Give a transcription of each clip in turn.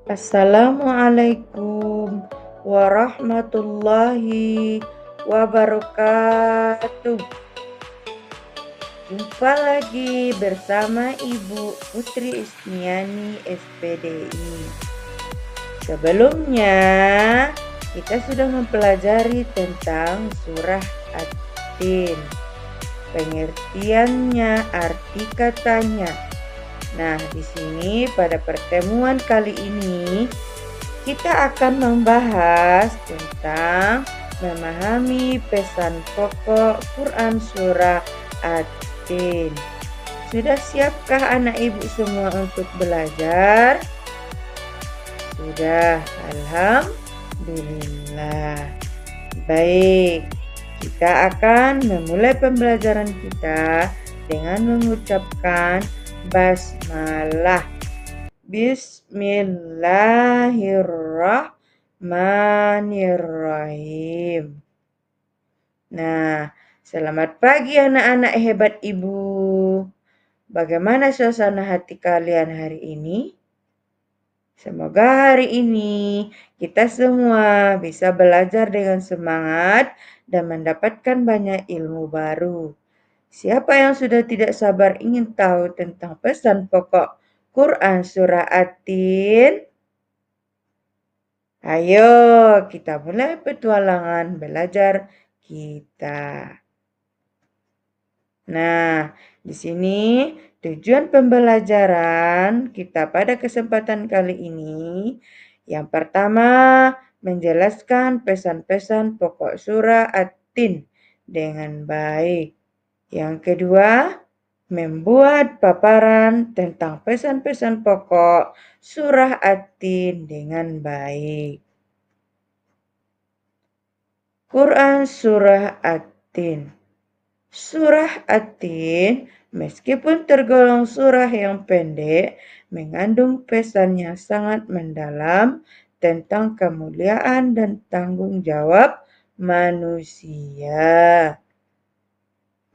Assalamualaikum warahmatullahi wabarakatuh. Jumpa lagi bersama Ibu Putri Ismiani SPDI. Sebelumnya, kita sudah mempelajari tentang surah At-Tin. Pengertiannya, arti katanya. Nah, di sini pada pertemuan kali ini kita akan membahas tentang memahami pesan pokok Quran Surah At-Tin. Sudah siapkah anak ibu semua untuk belajar? Sudah, alhamdulillah. Baik, kita akan memulai pembelajaran kita dengan mengucapkan basmalah. Bismillahirrahmanirrahim. Nah, selamat pagi anak-anak hebat ibu. Bagaimana suasana hati kalian hari ini? Semoga hari ini kita semua bisa belajar dengan semangat dan mendapatkan banyak ilmu baru. Siapa yang sudah tidak sabar ingin tahu tentang pesan pokok Quran Surah At-Tin? Ayo kita mulai petualangan belajar kita. Nah, di sini tujuan pembelajaran kita pada kesempatan kali ini yang pertama menjelaskan pesan-pesan pokok surah At-Tin dengan baik. Yang kedua, membuat paparan tentang pesan-pesan pokok surah At-Tin dengan baik. Quran Surah At-Tin. Surah At-Tin, meskipun tergolong surah yang pendek, mengandung pesan yang sangat mendalam tentang kemuliaan dan tanggung jawab manusia.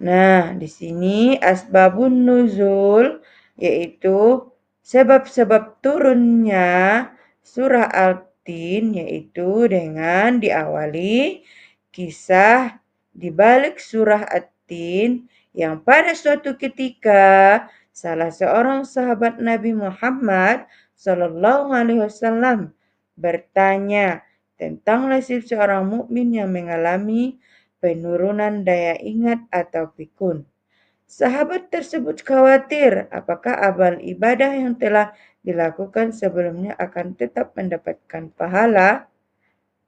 Nah, di sini asbabun nuzul yaitu sebab-sebab turunnya surah At-Tin yaitu dengan diawali kisah di balik surah At-Tin yang pada suatu ketika salah seorang sahabat Nabi Muhammad Shallallahu Alaihi Wasallam bertanya tentang nasib seorang mukmin yang mengalami penurunan daya ingat atau pikun. Sahabat tersebut khawatir apakah amal ibadah yang telah dilakukan sebelumnya akan tetap mendapatkan pahala.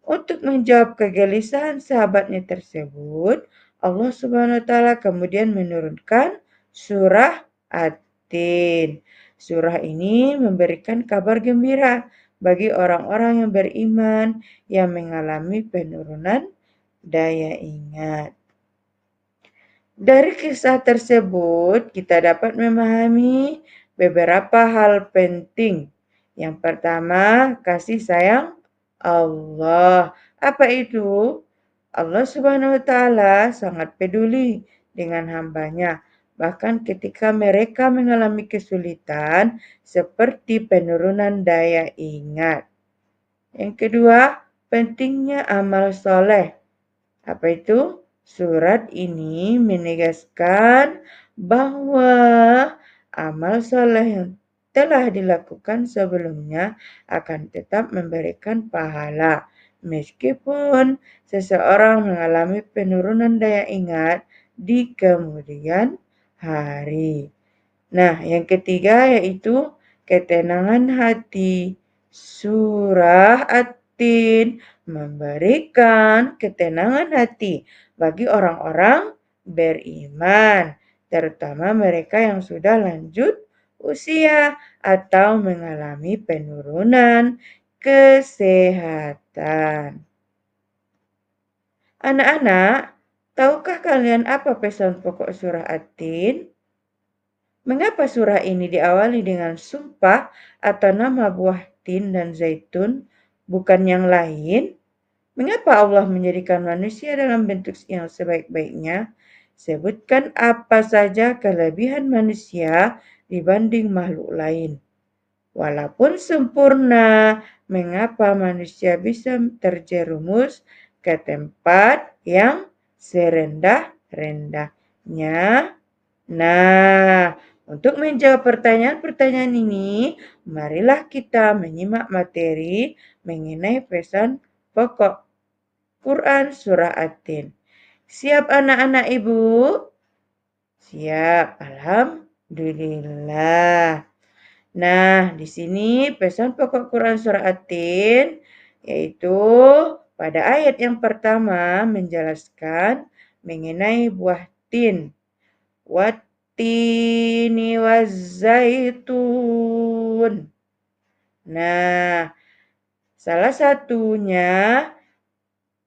Untuk menjawab kegelisahan sahabatnya tersebut, Allah Subhanahu wa taala kemudian menurunkan surah At-Tin. Surah ini memberikan kabar gembira bagi orang-orang yang beriman yang mengalami penurunan daya ingat. Dari kisah tersebut, kita dapat memahami beberapa hal penting. Yang pertama, kasih sayang Allah. Apa itu? Allah Subhanahu wa taala sangat peduli dengan hambanya. Bahkan ketika mereka mengalami kesulitan seperti penurunan daya ingat. Yang kedua, pentingnya amal soleh. Apa itu? Surat ini menegaskan bahwa amal soleh yang telah dilakukan sebelumnya akan tetap memberikan pahala meskipun seseorang mengalami penurunan daya ingat di kemudian hari. Nah, yang ketiga yaitu ketenangan hati. Surah At-Tin memberikan ketenangan hati bagi orang-orang beriman, terutama mereka yang sudah lanjut usia atau mengalami penurunan kesehatan. Anak-anak, tahukah kalian apa pesan pokok surah At-Tin? Mengapa surah ini diawali dengan sumpah atau nama buah tin dan zaitun, bukan yang lain? Mengapa Allah menjadikan manusia dalam bentuk yang sebaik-baiknya? Sebutkan apa saja kelebihan manusia dibanding makhluk lain. Walaupun sempurna, mengapa manusia bisa terjerumus ke tempat yang serendah-rendahnya? Nah, untuk menjawab pertanyaan-pertanyaan ini, marilah kita menyimak materi mengenai pesan pokok Quran Surah At-Tin. Siap anak-anak Ibu? Siap, Alhamdulillah. Nah, di sini pesan pokok Quran Surah At-Tin yaitu pada ayat yang pertama menjelaskan mengenai buah tin. Wattini wazzaitun. Nah, salah satunya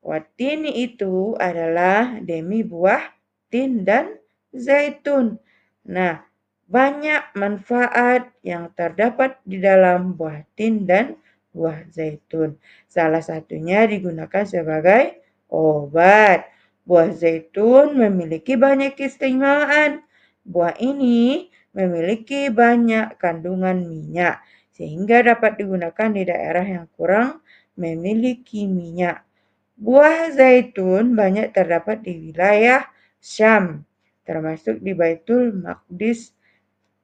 wattini itu adalah demi buah tin dan zaitun. Nah, banyak manfaat yang terdapat di dalam buah tin dan buah zaitun. Salah satunya digunakan sebagai obat. Buah zaitun memiliki banyak keistimewaan. Buah ini memiliki banyak kandungan minyak sehingga dapat digunakan di daerah yang kurang memiliki minyak. Buah zaitun banyak terdapat di wilayah Syam, termasuk di Baitul Maqdis,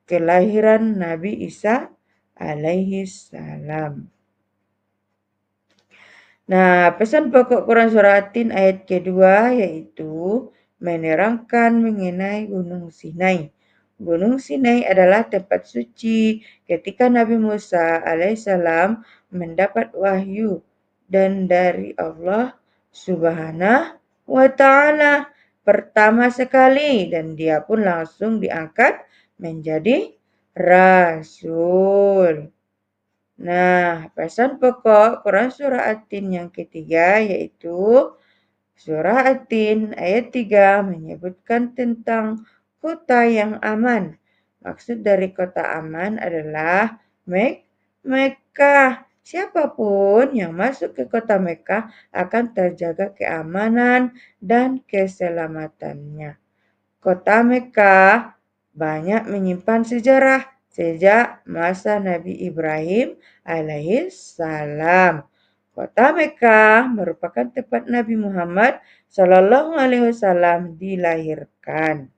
kelahiran Nabi Isa alaihi salam. Nah, pesan pokok Quran Surah At-Tin ayat kedua yaitu menerangkan mengenai Gunung Sinai. Gunung Sinai adalah tempat suci ketika Nabi Musa alaihissalam mendapat wahyu dan dari Allah Subhanahu wa Ta'ala pertama sekali dan dia pun langsung diangkat menjadi rasul. Nah, pesan pokok Quran Surah At-Tin yang ketiga yaitu Surah At-Tin ayat 3 menyebutkan tentang kota yang aman. Maksud dari kota aman adalah Mekkah. Siapapun yang masuk ke kota Mekkah akan terjaga keamanan dan keselamatannya. Kota Mekkah banyak menyimpan sejarah sejak masa Nabi Ibrahim alaihissalam. Kota Mekkah merupakan tempat Nabi Muhammad Shallallahu Alaihi Wasallam dilahirkan.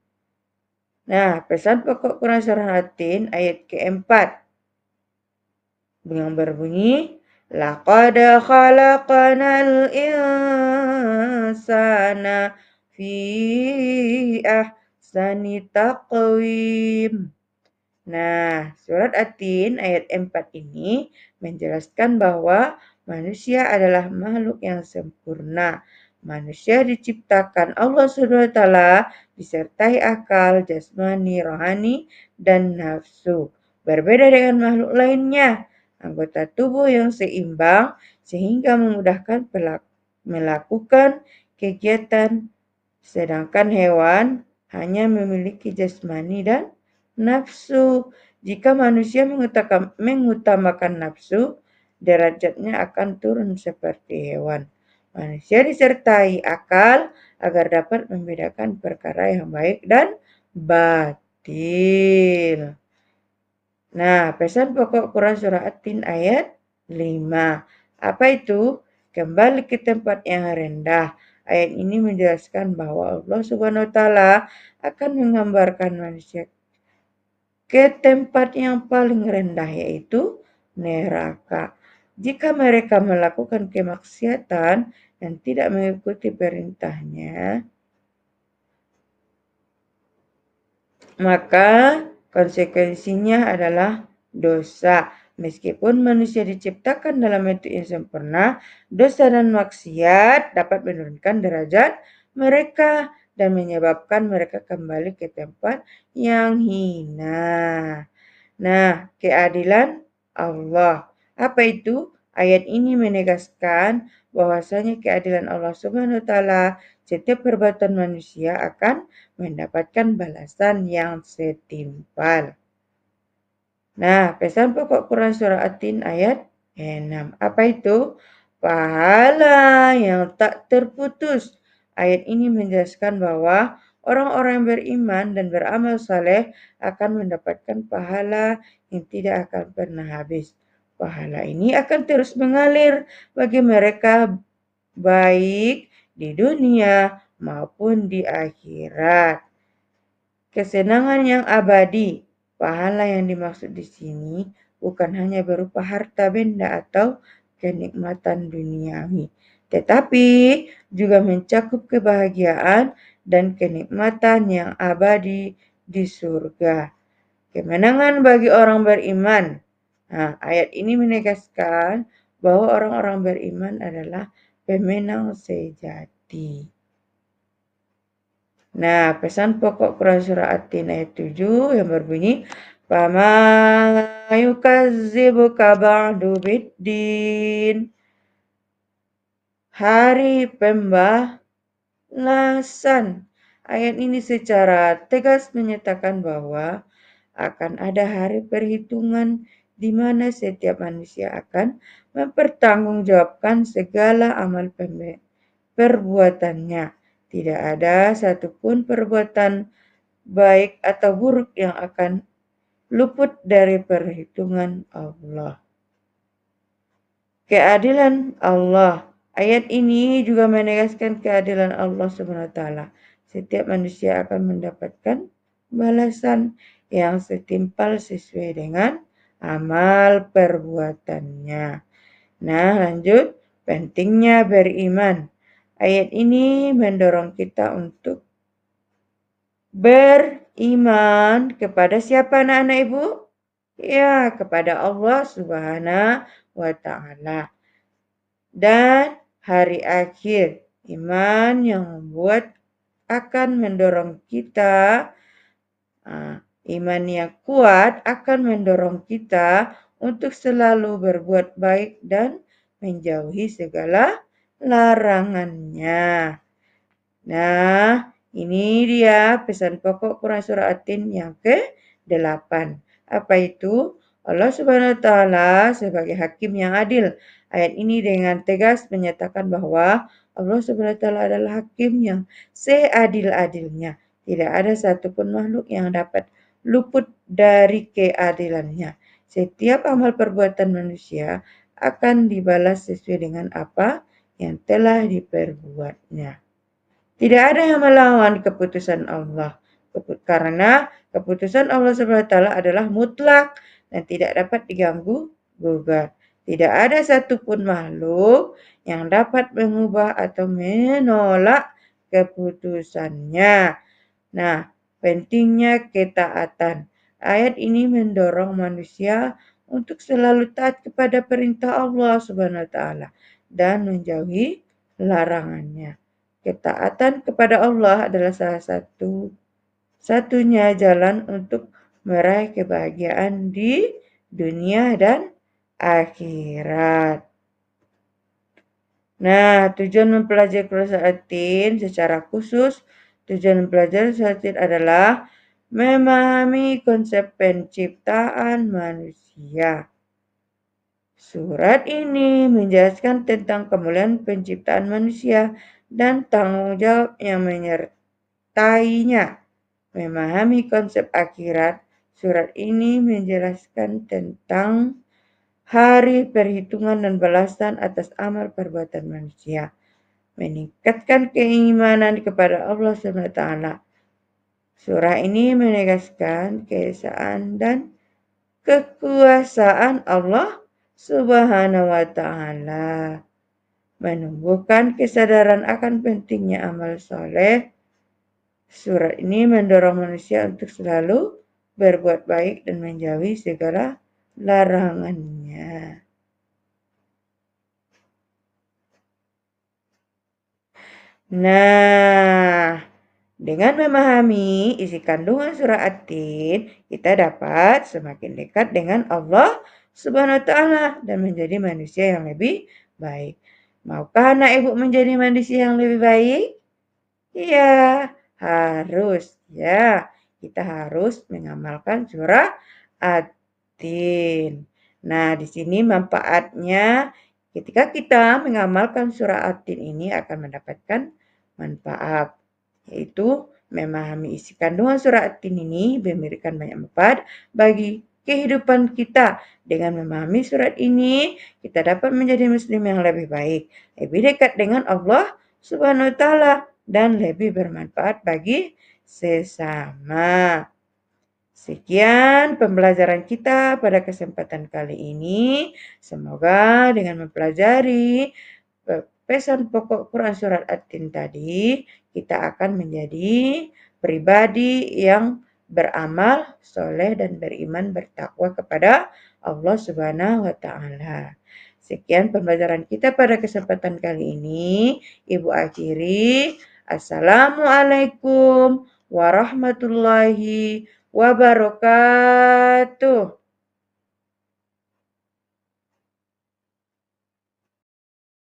Nah, pesan pokok Quran Surah At-Tin ayat keempat yang berbunyi, Laqad khalaqanal insana fi ahsani taqwim. Nah, surat At-Tin ayat 4 ini menjelaskan bahwa manusia adalah makhluk yang sempurna. Manusia diciptakan Allah SWT disertai akal, jasmani, rohani, dan nafsu. Berbeda dengan makhluk lainnya, anggota tubuh yang seimbang sehingga memudahkan melakukan kegiatan, sedangkan hewan hanya memiliki jasmani dan nafsu. Jika manusia mengutamakan nafsu, derajatnya akan turun seperti hewan. Manusia disertai akal agar dapat membedakan perkara yang baik dan batil. Nah, pesan pokok Quran Surah At-Tin ayat 5. Apa itu? Kembali ke tempat yang rendah. Ayat ini menjelaskan bahwa Allah Subhanahu wa Ta'ala akan menggambarkan manusia ke tempat yang paling rendah yaitu neraka. Jika mereka melakukan kemaksiatan dan tidak mengikuti perintahnya, maka konsekuensinya adalah dosa. Meskipun manusia diciptakan dalam bentuk yang sempurna, dosa dan maksiat dapat menurunkan derajat mereka dan menyebabkan mereka kembali ke tempat yang hina. Nah, keadilan Allah. Apa itu? Ayat ini menegaskan bahwasanya keadilan Allah Subhanahu wa Ta'ala, setiap perbuatan manusia akan mendapatkan balasan yang setimpal. Nah, pesan pokok Quran Surah At-Tin ayat 6. Apa itu? Pahala yang tak terputus. Ayat ini menjelaskan bahwa orang-orang yang beriman dan beramal saleh akan mendapatkan pahala yang tidak akan pernah habis. Pahala ini akan terus mengalir bagi mereka baik di dunia maupun di akhirat. Kesenangan yang abadi, pahala yang dimaksud di sini bukan hanya berupa harta benda atau kenikmatan duniawi, tetapi juga mencakup kebahagiaan dan kenikmatan yang abadi di surga. Kemenangan bagi orang beriman. Nah, ayat ini menegaskan bahwa orang-orang beriman adalah pemenang sejati. Nah, pesan pokok Quran surah At-Tin ayat 7 yang berbunyi, "Fama yukazzibuka ba'du biddin." Hari pembalasan. Ayat ini secara tegas menyatakan bahwa akan ada hari perhitungan di mana setiap manusia akan mempertanggungjawabkan segala amal perbuatannya. Tidak ada satupun perbuatan baik atau buruk yang akan luput dari perhitungan Allah. Keadilan Allah. Ayat ini juga menegaskan keadilan Allah SWT. Setiap manusia akan mendapatkan balasan yang setimpal sesuai dengan amal perbuatannya. Nah, lanjut. Pentingnya beriman. Ayat ini mendorong kita untuk beriman kepada siapa anak-anak ibu? Ya, kepada Allah Subhanahu wa Ta'ala. Dan hari akhir, iman yang membuat akan mendorong kita, iman yang kuat akan mendorong kita untuk selalu berbuat baik dan menjauhi segala larangannya. Nah, ini dia pesan pokok Quran surah At-Tin yang ke-8. Apa itu? Allah Subhanahu wa Ta'ala sebagai hakim yang adil. Ayat ini dengan tegas menyatakan bahwa Allah Subhanahu wa Ta'ala adalah hakim yang seadil-adilnya. Tidak ada satupun makhluk yang dapat luput dari keadilannya. Setiap amal perbuatan manusia akan dibalas sesuai dengan apa yang telah diperbuatnya. Tidak ada yang melawan keputusan Allah. Karena keputusan Allah SWT adalah mutlak dan tidak dapat diganggu gugat. Tidak ada satupun makhluk yang dapat mengubah atau menolak keputusannya. Nah, pentingnya ketaatan. Ayat ini mendorong manusia untuk selalu taat kepada perintah Allah Subhanahu wa Ta'ala dan menjauhi larangannya. Ketaatan kepada Allah adalah salah satunya jalan untuk meraih kebahagiaan di dunia dan akhirat. Nah, tujuan mempelajari Quran At-Tin secara khusus, tujuan mempelajari Quran At-Tin adalah memahami konsep penciptaan manusia. Surat ini menjelaskan tentang kemuliaan penciptaan manusia dan tanggung jawab yang menyertainya. Memahami konsep akhirat, surat ini menjelaskan tentang hari perhitungan dan balasan atas amal perbuatan manusia. Meningkatkan keimanan kepada Allah SWT. Surah ini menegaskan keesaan dan kekuasaan Allah Subhanahu wa Ta'ala, menumbuhkan kesadaran akan pentingnya amal soleh. Surat ini mendorong manusia untuk selalu berbuat baik dan menjauhi segala larangannya. Nah, dengan memahami isi kandungan surah At-Tin, kita dapat semakin dekat dengan Allah Subhanahu wa Ta'ala dan menjadi manusia yang lebih baik. Maukah anak ibu menjadi manusia yang lebih baik? Iya, harus. Ya, kita harus mengamalkan surah At-Tin. Nah, di sini manfaatnya ketika kita mengamalkan surah At-Tin ini akan mendapatkan manfaat, yaitu Memahami isi kandungan surah At-Tin ini memberikan banyak manfaat bagi kehidupan kita. Dengan memahami surat ini, kita dapat menjadi muslim yang lebih baik, lebih dekat dengan Allah Subhanahu wa taala dan lebih bermanfaat bagi sesama. Sekian pembelajaran kita pada kesempatan kali ini. Semoga dengan mempelajari pesan pokok Quran Surat At-Tin tadi, kita akan menjadi pribadi yang beramal soleh dan beriman bertakwa kepada Allah Subhanahu wa taala. Sekian pembelajaran kita pada kesempatan kali ini. Ibu akhiri. Assalamualaikum warahmatullahi wabarakatuh.